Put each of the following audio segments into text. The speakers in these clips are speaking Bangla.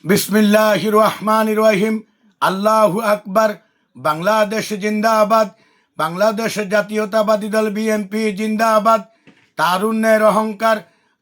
বিসমিল্লাহির রহমানির রহিম। আল্লাহু আকবার। বাংলাদেশ জিন্দাবাদ। বাংলাদেশ জাতীয়তাবাদী দল বিএনপি জিন্দাবাদ। তারুণ্যের অহংকার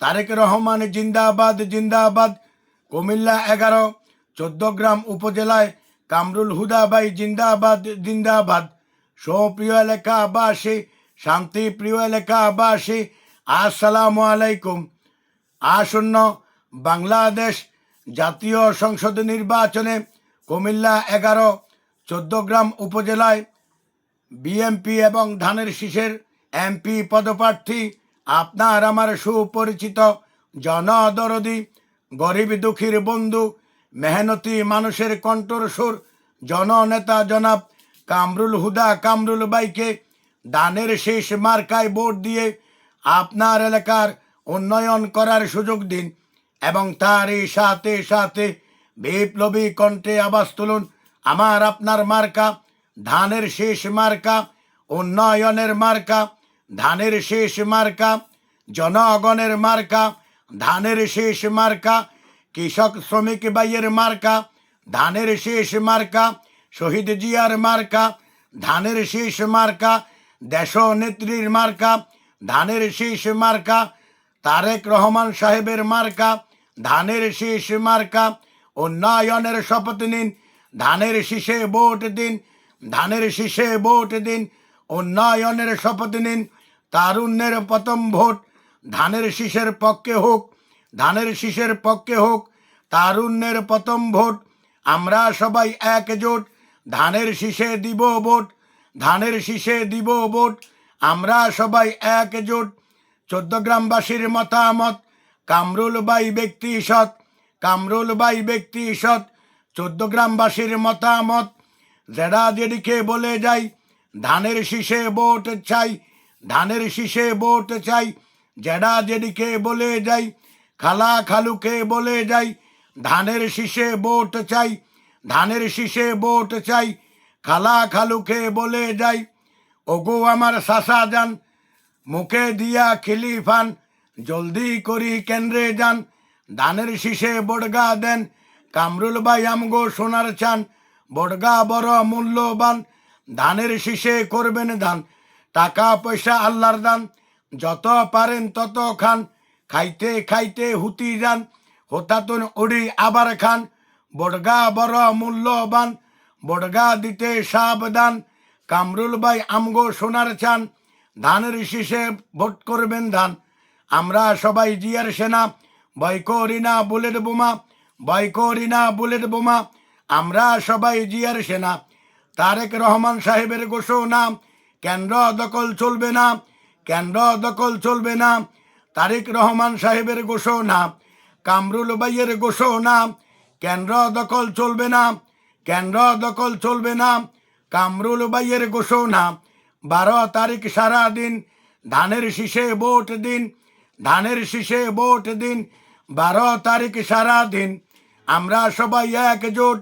তারেক রহমান জিন্দাবাদ জিন্দাবাদ। কুমিল্লা 11 চৌদ্দগ্রাম উপজেলায় কামরুল হুদা ভাই জিন্দাবাদ জিন্দাবাদ। সুপ্রিয় এলাকাবাসী, শান্তিপ্রিয় এলাকাবাসী, আসসালামু আলাইকুম। আসন্ন বাংলাদেশ জাতীয় সংসদ নির্বাচনে কুমিল্লা 11 চৌদ্দগ্রাম উপজেলায় বিএনপি এবং ধানের শীষের এমপি পদপ্রার্থী আপনার আমার সুপরিচিত জনদরদি গরিব দুঃখীর বন্ধু মেহনতি মানুষের কণ্ঠর সুর জননেতা জনাব কামরুল হুদা কামরুল ভাইকে ধানের শীষ মার্কায় ভোট দিয়ে আপনার এলাকার উন্নয়ন করার সুযোগ দিন এবং তারই সাথে সাথে বিপ্লবী কণ্ঠে আওয়াজ তুলুন। আমার আপনার মার্কা ধানের শীষ মার্কা, উন্নয়নের মার্কা ধানের শীষ মার্কা, জনগণের মার্কা ধানের শীষ মার্কা, কৃষক শ্রমিক ভাইয়ের মার্কা ধানের শীষ মার্কা, শহীদ জিয়ার মার্কা ধানের শীষ মার্কা, দেশ নেত্রীর মার্কা ধানের শীষ মার্কা, তারেক রহমান সাহেবের মার্কা ধানের শীষ মার্কা। উন্নয়নের শপথ নিন, ধানের শীষে ভোট দিন, ধানের শীষে ভোট দিন। উন্নয়নের শপথ নিন, তারুণ্যের প্রথম ভোট ধানের শীষের পক্ষে হোক, ধানের শীষের পক্ষে হোক। তারুণ্যের প্রথম ভোট, আমরা সবাই একজোট, ধানের শীষে দিব ভোট, ধানের শীষে দিব ভোট। আমরা সবাই একজোট। চৌদ্দগ্রামবাসীর মতামত, কামরুল ভাই ব্যক্তি সৎ, কামরুল ভাই ব্যক্তি সৎ। চৌদ্দগ্রামবাসীর মতামত, জেডা যেদিকে বলে যাই ধানের শীষে ভোট চাই, ধানের শীষে ভোট চাই। জেডা যেদিকে বলে যাই, খালা খালুকে বলে যাই ধানের শীষে ভোট চাই, ধানের শীষে ভোট চাই। খালা খালুকে বলে যাই, ওগো আমার শাসা যান, মুখে দিয়া খিলিফান, জলদি করি কেন্দ্রে যান, ধানের শীষে বড়গা দেন। কামরুল ভাই আমগো সোনার চান, বড়গা বড় মূল্যবান, ধানের শীষে করবেন দান। টাকা পয়সা আল্লাহর দান, যত পারেন তত খান, খাইতে খাইতে হুতি যান, হোতাতুন উড়ি আবার খান। বড়গা বড় মূল্যবান, বড়গা দিতে সাবধান। কামরুল ভাই আমগো সোনার চান, ধানের শীষে ভোট করবেন ধান। আমরা সবাই জিয়ার সেনা, ভয় করি না বুলেট বোমা, ভয় করি না বুলেট বোমা। আমরা সবাই জিয়ার সেনা। তারেক রহমান সাহেবের ঘোষণা, কেন্দ্র দখল চলবে না, কেন্দ্র দখল চলবে না। তারেক রহমান সাহেবের ঘোষণা, কামরুল ভাইয়ের ঘোষণা, কেন্দ্র দখল চলবে না, কেন্দ্র দখল চলবে না। কামরুল ভাইয়ের ঘোষণা, 12 তারিখ সারা দিন ধানের শীষে ভোট দিন, ধানের শীষে ভোট দিন। 12 তারিখ সারা দিন আমরা সবাই একজোট,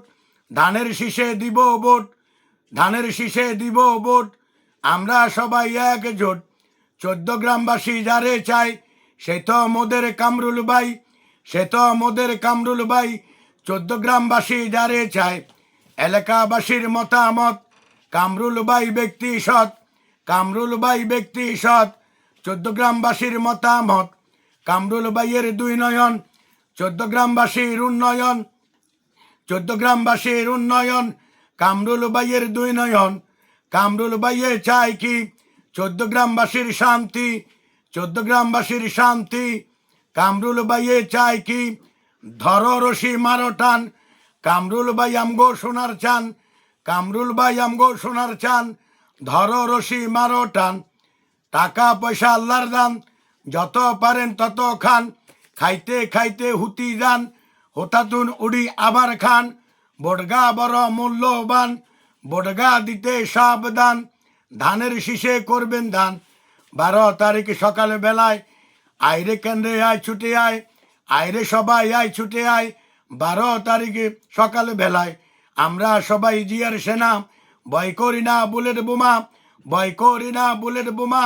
ধানের শীষে দিব ভোট, ধানের শীষে দিব ভোট। আমরা সবাই একজোট। চৌদ্দগ্রামবাসী যারে চাই, সে তো মোদের কামরুল ভাই, সে তো মোদের কামরুল ভাই। চৌদ্দগ্রামবাসী যারে চায়, এলাকাবাসীর মতামত, কামরুল ভাই ব্যক্তি সৎ, কামরুল ভাই ব্যক্তি সৎ। চৌদ্দগ্রামবাসীর মতামত, কামরুল ভাইয়ের দুই নয়ন, চৌদ্দগ্রামবাসীর উন্নয়ন, চৌদ্দগ্রামবাসীর উন্নয়ন। কামরুল ভাইয়ের দুই নয়ন, কামরুল ভাইয়ে চাই কি চৌদ্দগ্রামবাসীর শান্তি, চৌদ্দগ্রামবাসীর শান্তি। কামরুল ভাইয়ে চাই কি ধরো রশি মারো টান, কামরুল ভাই আমগো সোনার চান, কামরুল ভাই আমগো সোনার চান, ধরো রশি মারো টান। টাকা পয়সা আল্লাহর দান, যত পারেন তত খান, খাইতে খাইতে হুতি যান, হোতাতুন উড়ি আবার খান। বড়গা বড় মূল্যবান, বড়গা দিতে সাবধান, ধানের শীষে করবেন দান। 12 তারিখ সকাল বেলায় আইরে কেন্দ্রে আয় ছুটে আয়, আইরে সবাই আয় ছুটে আয়। 12 তারিখে সকাল বেলায় আমরা সবাই জিয়ার সেনা, ভয় করি না বুলেট বোমা, ভয় করি না বুলেট বোমা।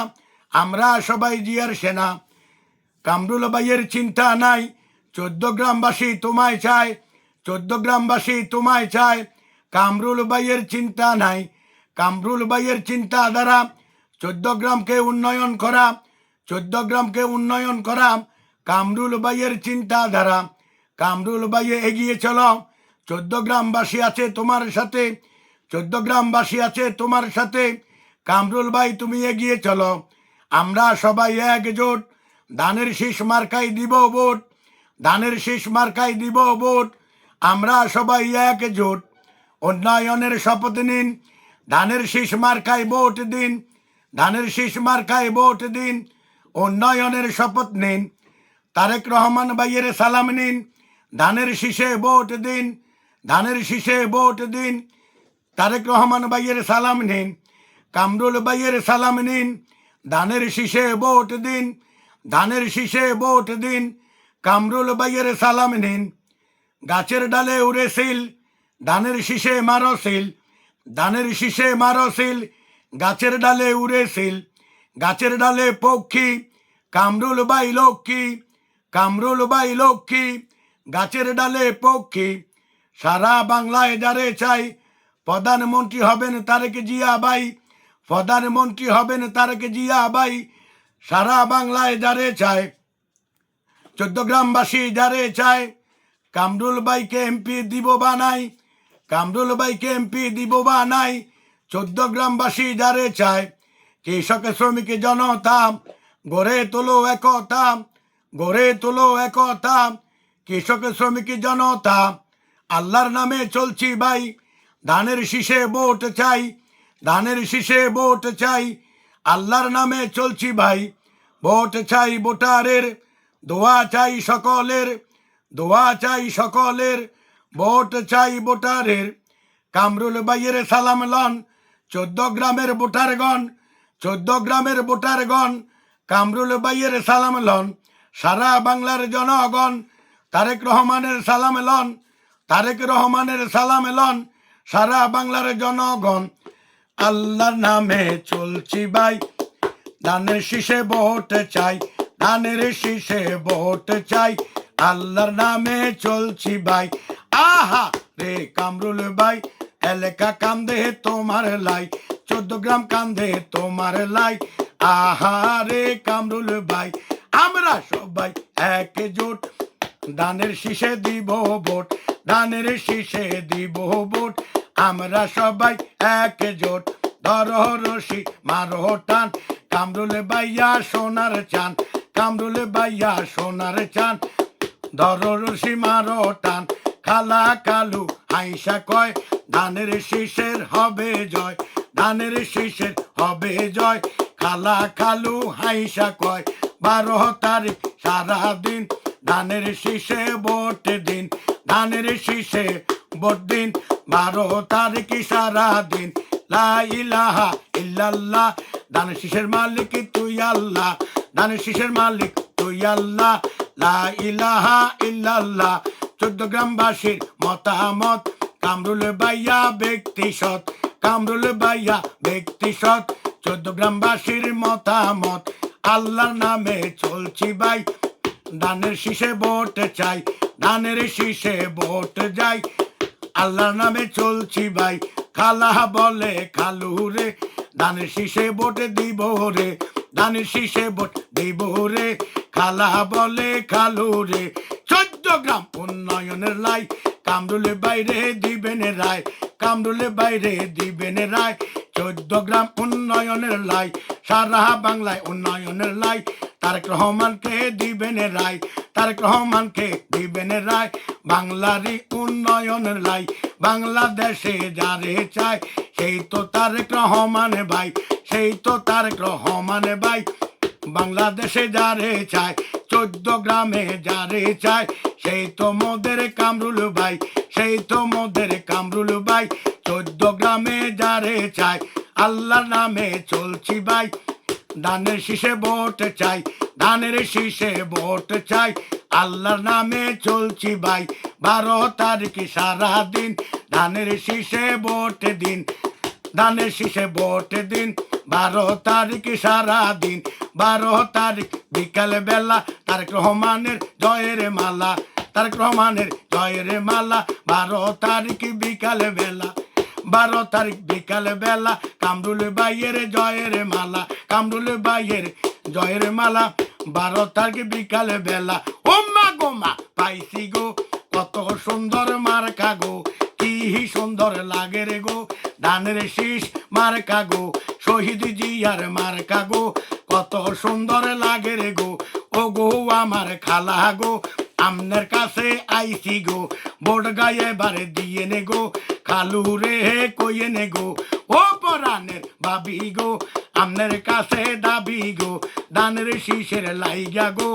আমরা সবাই জিয়ার সেনা। কামরুল ভাইয়ের চিন্তা নাই, চৌদ্দগ্রামবাসী তোমায় চায়, গ্রামবাসী তোমায় চায়, কামরুল ভাইয়ের চিন্তা নাই। কামরুল ভাইয়ের চিন্তাধারা 14 গ্রামকে উন্নয়ন করা, 14 গ্রামকে উন্নয়ন করা কামরুল ভাইয়ের চিন্তাধারা। কামরুল ভাইয়ে এগিয়ে চলো, 14 গ্রামবাসী আছে তোমার সাথে, 14 গ্রামবাসী আছে তোমার সাথে। কামরুল ভাই তুমি এগিয়ে চলো, আমরা সবাই একজোট, ধানের শীষ মার্কাই দিব ভোট, ধানের শীষ মার্কাই দিব ভোট। আমরা সবাই একজোট, উন্নয়নের শপথ নিন, ধানের শীষ মার্কায় ভোট দিন, ধানের শীষ মার্কায় ভোট দিন, উন্নয়নের শপথ নিন। তারেক রহমান ভাইয়ের সালাম নিন, ধানের শীষে ভোট দিন, ধানের শীষে ভোট দিন। তারেক রহমান ভাইয়ের সালাম নিন, কামরুল ভাইয়ের সালাম নিন, ধানের শীষে ভোট দিন, ধানের শীষে ভোট দিন। কামরুল ভাইয়ের সালাম নিন। গাছের ডালে উড়েছিল, ধানের শীষে মারছিল, ধানের শীষে মারছিল। গাছের ডালে উড়েছিল, গাছের ডালে পক্ষী, কামরুল ভাই লক্ষ্মী, কামরুল ভাই লক্ষ্মী। গাছের ডালে পক্ষী, সারা বাংলায় যারে চাই, প্রধানমন্ত্রী হবেন তারেক জিয়া ভাই, প্রধানমন্ত্রী হবেন তারেক জিয়া ভাই। সারা বাংলায় যারে চায়, 14 গ্রামবাসী যারে চায়, কামরুল ভাইকে এমপি দিব বা নাই, কামরুল ভাইকে এমপি দিব বা নাই। 14 গ্রামবাসী যারে চায়, কৃষক শ্রমিক জনতা গড়ে তোলো একতা, গড়ে তোলো একতা। কৃষক শ্রমিক জনতা আল্লাহর নামে চলছি ভাই, ধানের শীষে ভোট চাই, ধানের শীষে ভোট চাই। আল্লাহর নামে চলছি ভাই, ভোট চাই ভোটারের, দোয়া চাই সকলের, দোয়া চাই সকলের, ভোট চাই ভোটারের। কামরুল ভাইয়ের সালাম লন, 14 গ্রামের ভোটারগণ, 14 গ্রামের ভোটারগণ। কামরুল ভাইয়ের সালাম লন, সারা বাংলার জনগণ। তারেক রহমানের সালাম লন, তারেক রহমানের সালাম লন, সারা বাংলার জনগণ। আল্লাহর নামে চলছি ভাই, ধানের শীষে ভোট চাই, ধানের শীষে ভোট চাই। আল্লাহর নামে চলছি ভাই। আহা রে কামরুল ভাই, এলাকা কান্দে তোমার লাই, 14 গ্রাম কান্দে তোমার লাই। আহা রে কামরুল ভাই, আমরা সবাই একজোট, ধানের শীষে দিব ভোট, ধানের শীষে দিব ভোট। আমরা সবাই একজোট, ধরো রশি মারো টান, কামরুল ভাইয়া সোনার চান, কামরুল ভাইয়া সোনার চান। ধরো রশি মারো টান, খালা কালু আইসা কয়, ধানের শীষের হবে জয়, ধানের শীষের হবে জয়। খালা কালু হাইসা কয়, 12 তারিখ সারাদিন, ধানের শীষে ভোট দিন, ধানের শীষে ভোট দিন। 12 তারিখ সারাদিন, লা ইলাহা ইল্লাল্লাহ, ধানের শীষের মালিক তুই আল্লাহ, ধানের শীষের মালিক তুই আল্লাহ, লা ইলাহা ইল্লাল্লাহ। 14 গ্রামবাসীর মতামত, কামরুল ভাইয়া ব্যক্তি সৎ, কামরুল ভাইয়া ব্যক্তি সৎ। 14 গ্রামবাসীর মতামত, আল্লাহর নামে চলছি ভাই, ধানের শীষে ভোট চাই, ধানের শীষে ভোট যাই। আল্লাহর নামে চলছি ভাই, খালা বলে খালু রে, ধানের শীষে ভোট দিব রে, ধানের শীষে ভোট দিব রে। খালা বলে খালু রে, 14 গ্রাম উন্নয়নের লাই, কামরুল বাইরে দিবেন রায়, কামরুল বাইরে দিবেন রায়। 14 গ্রাম উন্নয়নের লাই, সারা বাংলায় উন্নয়নের লাই। তারেক রহমানকে দিবেন রায়, তারেক রহমানকে দিবেন রায়। বাংলারই উন্নয়নের লাই, বাংলাদেশে যারে চায়, সেই তো তারেক রহমান ভাই, সেই তো তারেক রহমান ভাই। বাংলাদেশে যারে চায়, 14 গ্রামে যারে চায়, সেই তো মোদের কামরুল ভাই, সেই তো মোদের কামরুল ভাই। 14 গ্রামে যারে চায়, আল্লাহর নামে চলছি ভাই, ধানের শীষে ভোট চাই, ধানের শীষে ভোট চাই। আল্লাহর নামে চলছি ভাই, 12 তারিখ সারাদিন, ধানের শীষে ভোট দিন, ধানের শীষে ভোট দিন। 12 তারিখ সারাদিন, 12 তারিখ বিকাল বেলা, তারেক রহমানের জয়ের মালা, তারেক রহমানের জয়ের মালা 12 তারিখ বিকাল বেলা 12 তারিখ বিকাল বেলা কামরুল ভাইয়ের জয়ের মালা কামরুল ভাইয়ের জয়ের মালা 12 তারিখ বিকাল বেলা ও মা গো মা পাইছি গো কত সুন্দর মার্কা গো কি সুন্দর লাগে রে গো ধানের শীষ মার্কা গো শহীদ জিয়ার মার্কা গো কত সুন্দর লাগে রে গো ও গো আমার খালা গো আমনের কাছে আইসি গো বোর্ড গায়ে বারে দিয়ে নে গো খালু রে কইয়ে নে গো ও পরানের ভাবি গো আমনের কাছে দাবি গো ধানের শীষের লাইগা গো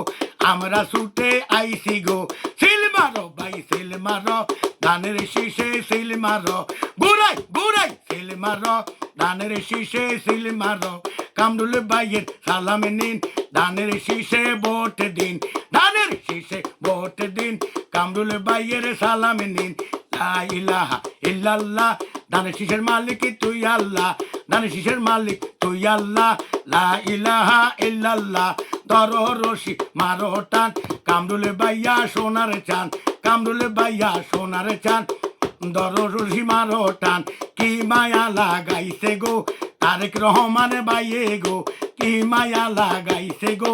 আমরা ছুটে আইসি গো সিল মারো ভাই সিল মারো ধানের শীষে সিল মারো বুড়াই বুড়াই সিল মারো ধানের শীষে সিল মারো কামরুল ভাইয়ের সালাম নিন ধানের শীষে ভোট দিন ধানের শীষে ভোট দিন কামরুল ভাইয়ের সালাম নিন লা ইলাহা ইল্লাল্লাহ ধানের শীষের মালিক তুই আল্লাহ ধানের শীষের মালিক তুই আল্লাহ লা ইলাহা ইল্লাল্লাহ ধর রশি মারো টান কামরুল ভাইয়া সোনার চান কামরুল ভাইয়া সোনার চান ধর রশি মারো টান কি মায়া লাগাইছে গো তারেক রহমান ভাইয়ে গো কি মায়া লাগাইছে গো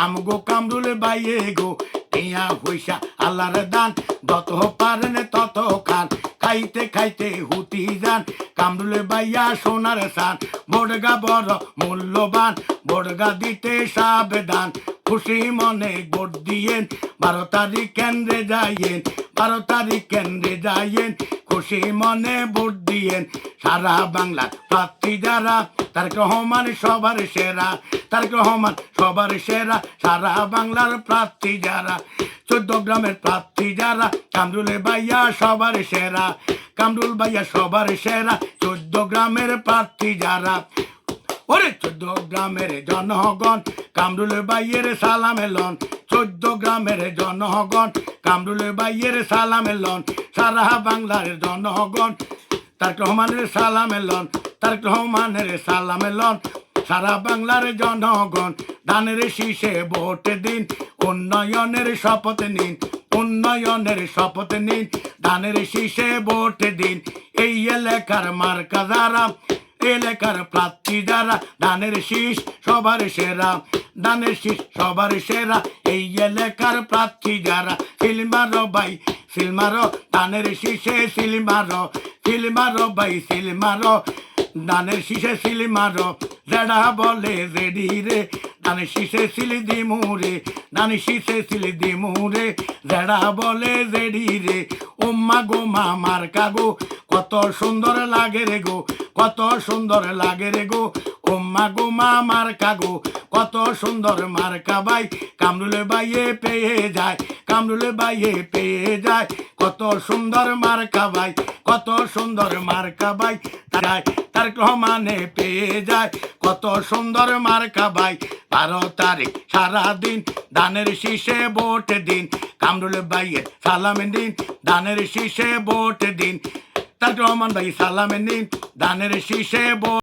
আমগো কামরুল ভাইয়ে গো টিয়া পয়সা আল্লাহর দান যত পারেন তত খান খাইতে খাইতে হুতি যান কামরুল ভাইয়া সোনার সান বড়গা বড় মূল্যবান বড়গা দিতে সাবধান খুশি মনে ভোট দিয়েন 12 তারিখ কেন্দ্রে যাইয়েন 12 তারিখ কেন্দ্রে যাইয়েন খুশি মনে ভোট দিয়েন সারা বাংলার প্রার্থী যারা তারেক রহমান সবার সেরা তারেক রহমান সবার সেরা সারা বাংলার প্রার্থী যারা 14 গ্রামের প্রার্থী যারা কামরুল ভাইয়া সবার সেরা কামরুল ভাইয়া সবার সেরা 14 গ্রামের প্রার্থী যারা ওরে 14 গ্রামের জনগণ কামরুল ভাইয়ের সালাম এলন 14 গ্রামের জনগণ কামরুল ভাইয়ের সালাম এলন সারা বাংলার জনগণ তারেক রহমানের সালাম এলন তারেক রহমানের সালাম এলন সারা বাংলার জনগণ ধানের শীষে ভোট দিন উন্নয়নের শপথ নিন উন্নয়নের শপথ নিন ধানের শীষে ভোট দিন এই এলাকার মার্কা যারা এলাকার প্রার্থী যারা ধানের শীষ সবার সেরা ধানের শীষ সবার সেরা এই এলাকার প্রার্থী যারা সিলমারো ভাই সিলমারো ধানের শীষে সিলমারো ভাই সিলমারো ধানের শীষে সিলমারো জেডা বলে রেডি রে ধানের শীষে সিলি দি মুরে ধানের শীষে সিলি দি মুরে জেডা বলে রেডি রে ওম্মা গো মা মার্কা গো কত সুন্দর লাগে রে গো কত সুন্দর লাগে রে গো ওম্মা গো মা মার্কা গো কত সুন্দর মার্কা ভাই কামরুল ভাইয়ে পেয়ে যায় কামরুল ভাইয়ে পেয়ে যায় কত সুন্দর মার্কা ভাই কত সুন্দর মার্কা ভাই তারেক রহমানে পেয়ে যায় কত সুন্দর মার্কা ভাই 12 তারিখ সারাদিন ধানের শীষে ভোট দিন কামরুল ভাইয়ের সালাম দিন ধানের শীষে ভোট দিন তারেক রহমান ভাই সালাম দিন ধানের শীষে ভোট